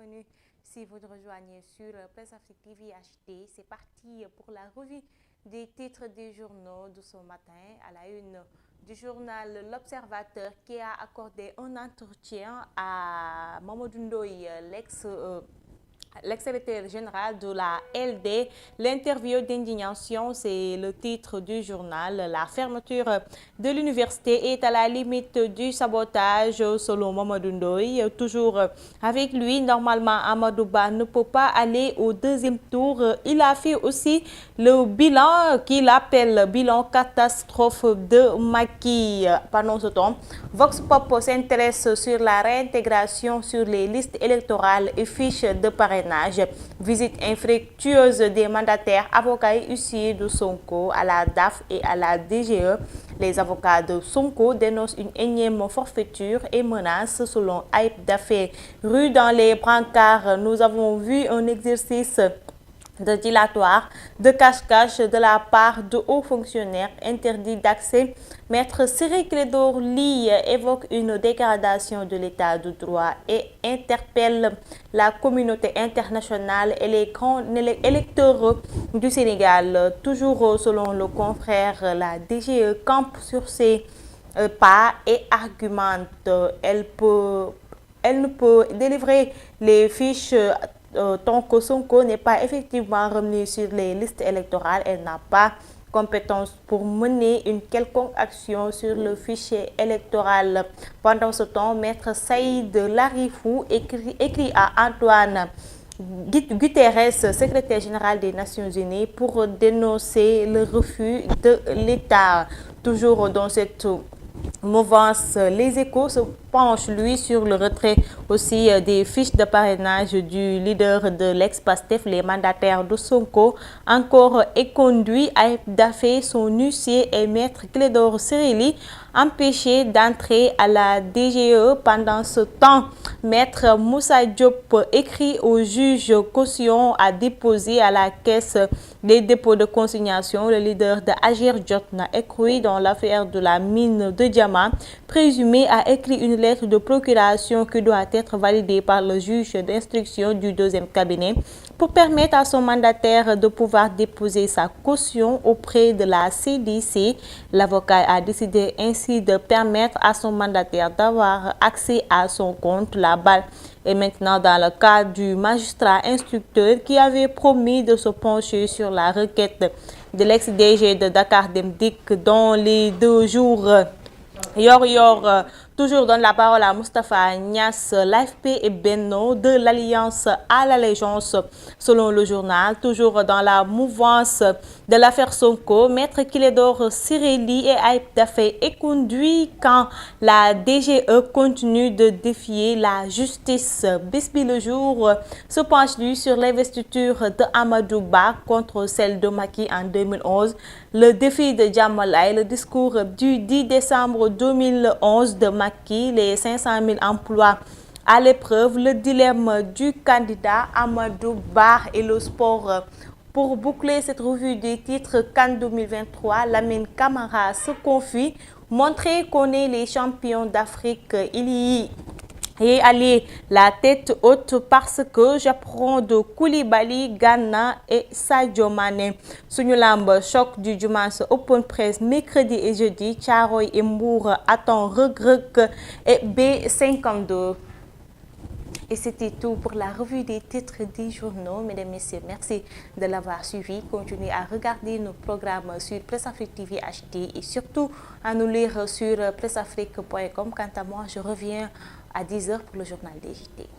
bienvenue si vous nous rejoignez sur Presse Afrique TV HD. C'est parti pour la revue des titres des journaux de ce matin. À la une du journal L'Observateur qui a accordé un entretien à Mamadou Ndoye, l'ex-secrétaire général de la LD. L'interview d'indignation, c'est le titre du journal. La fermeture de l'université est à la limite du sabotage selon Mamadou Ndoye. Toujours avec lui, normalement, Amadou Ba ne peut pas aller au deuxième tour. Il a fait aussi le bilan qu'il appelle bilan catastrophe de Macky. Pendant ce temps, Vox Pop s'intéresse sur la réintégration sur les listes électorales et fiches de parrainage. Visite infructueuse des mandataires avocats et huissiers de Sonko à la DAF et à la DGE. Les avocats de Sonko dénoncent une énième forfaiture et menace selon Ayib Daffé. Rue dans les brancards, nous avons vu un exercice de dilatoire, de cache-cache de la part de hauts fonctionnaires interdits d'accès. Maître Ciré Clédor Ly évoque une dégradation de l'état de droit et interpelle la communauté internationale et les grands électeurs du Sénégal. Toujours selon le confrère, la DGE campe sur ses pas et argumente. Elle ne peut délivrer les fiches tant que Sonko n'est pas effectivement revenu sur les listes électorales. Elle n'a pas compétence pour mener une quelconque action sur le fichier électoral. Pendant ce temps, Maître Saïd Larifou écrit à Antoine Guterres, secrétaire général des Nations Unies, pour dénoncer le refus de l'État. Toujours dans cette mouvance, les Échos se penchent, lui, sur le retrait aussi des fiches de parrainage du leader de l'ex-Pastef, les mandataires de Sonko, encore éconduit Ayib Daffé, son huissier et Maître Clédor Ciré Ly, empêchés d'entrer à la DGE. Pendant ce temps, Maître Moussa Diop écrit au juge caution à déposer à la caisse des dépôts de consignation. Le leader de Agir Jotna, écrit dans l'affaire de la mine de diamants présumée, a écrit une lettre de procuration qui doit être validée par le juge d'instruction du deuxième cabinet pour permettre à son mandataire de pouvoir déposer sa caution auprès de la CDC. L'avocat a décidé ainsi de permettre à son mandataire d'avoir accès à son compte. La balle est maintenant dans le cas du magistrat instructeur qui avait promis de se pencher sur la requête de l'ex-DG de Dakar Dem Dikk dans les 2 jours. Toujours donne la parole à Moustapha Niasse. L'AFP et Benno de l'Alliance à l'allégeance, selon le journal. Toujours dans la mouvance de l'affaire Sonko, Maître Clédor Ciré Ly et Ayib Daffé est conduit quand la DGE continue de défier la justice. Bisby Le Jour se penche lui sur l'investiture de Amadou Ba contre celle de Macky en 2011. Le défi de Djamalai, le discours du 10 décembre 2011 de Macky, les 500 000 emplois à l'épreuve, le dilemme du candidat Amadou Ba et le sport. Pour boucler cette revue des titres CAN 2023, Lamine Camara se confie, montrer qu'on est les champions d'Afrique. Il y est allé la tête haute parce que j'apprends de Koulibaly, Ghana et Sadio Mané. Suñu lamb, choc du dimanche, open press mercredi et jeudi, Thiaroye et Mbour attend Reug Reug et B52. Et c'était tout pour la revue des titres des journaux. Mesdames, Messieurs, merci de l'avoir suivi. Continuez à regarder nos programmes sur Presse Afrique TV HD et surtout à nous lire sur presseafrique.com. Quant à moi, je reviens à 10h pour le journal des JT.